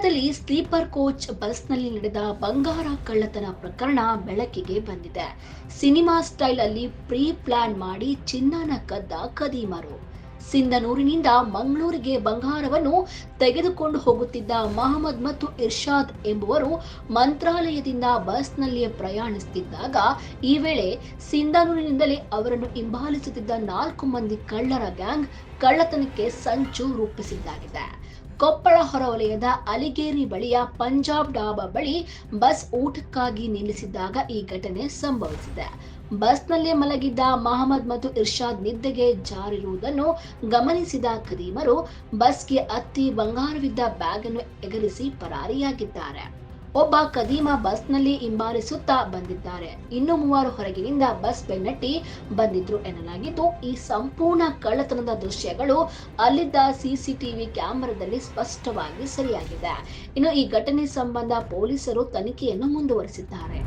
ಮಂಡ್ಯದಲ್ಲಿ sleeper coach ಬಸ್ನಲ್ಲಿ ನಡೆದ ಬಂಗಾರ ಕಳ್ಳತನ ಪ್ರಕರಣ ಬೆಳಕಿಗೆ ಬಂದಿದೆ. ಸಿನಿಮಾ ಸ್ಟೈಲ್ ಅಲ್ಲಿ ಪ್ರೀ ಪ್ಲಾನ್ ಮಾಡಿ ಚಿನ್ನನ ಕದ್ದ ಖದೀಮರು. ಸಿಂಧನೂರಿನಿಂದ ಮಂಗಳೂರಿಗೆ ಬಂಗಾರವನ್ನು ತೆಗೆದುಕೊಂಡು ಹೋಗುತ್ತಿದ್ದ ಮಹಮ್ಮದ್ ಮತ್ತು ಇರ್ಷಾದ್ ಎಂಬುವರು ಮಂತ್ರಾಲಯದಿಂದ ಬಸ್ನಲ್ಲಿ ಪ್ರಯಾಣಿಸುತ್ತಿದ್ದಾಗ ಈ ವೇಳೆ ಸಿಂಧನೂರಿನಿಂದಲೇ ಅವರನ್ನು ಹಿಂಬಾಲಿಸುತ್ತಿದ್ದ 4 ಮಂದಿ ಕಳ್ಳರ ಗ್ಯಾಂಗ್ ಕಳ್ಳತನಕ್ಕೆ ಸಂಚು ರೂಪಿಸಿದ್ದಾಗಿದೆ. ಕೊಪ್ಪಳ ಹೊರವಲಯದ ಅಲಿಗೇರಿ ಬಳಿಯ ಪಂಜಾಬ್ ಡಾಬಾ ಬಳಿ ಬಸ್ ಊಟಕ್ಕಾಗಿ ನಿಲ್ಲಿಸಿದ್ದಾಗ ಈ ಘಟನೆ ಸಂಭವಿಸಿದೆ. ಬಸ್ನಲ್ಲೇ ಮಲಗಿದ್ದ ಮಹಮ್ಮದ್ ಮತ್ತು ಇರ್ಷಾದ್ ನಿದ್ದೆಗೆ ಜಾರಿರುವುದನ್ನು ಗಮನಿಸಿದ ಖದೀಮರು ಬಸ್ಗೆ ಹತ್ತಿ ಬಂಗಾರವಿದ್ದ ಬ್ಯಾಗ್ ಅನ್ನು ಎಗರಿಸಿ ಪರಾರಿಯಾಗಿದ್ದಾರೆ. ಒಬ್ಬ ಖದೀಮ ಬಸ್ನಲ್ಲಿ ಹಿಂಬಾಲಿಸುತ್ತಾ ಬಂದಿದ್ದಾರೆ. ಇನ್ನು 3 ಹೊರಗಿನಿಂದ ಬಸ್ ಬೆನ್ನಟ್ಟಿ ಬಂದಿದ್ರು ಎನ್ನಲಾಗಿದ್ದು, ಈ ಸಂಪೂರ್ಣ ಕಳ್ಳತನದ ದೃಶ್ಯಗಳು ಅಲ್ಲಿದ್ದ ಸಿಸಿಟಿವಿ ಕ್ಯಾಮೆರಾದಲ್ಲಿ ಸ್ಪಷ್ಟವಾಗಿ ಸೆರೆಯಾಗಿದೆ. ಇನ್ನು ಈ ಘಟನೆ ಸಂಬಂಧ ಪೊಲೀಸರು ತನಿಖೆಯನ್ನು ಮುಂದುವರಿಸಿದ್ದಾರೆ.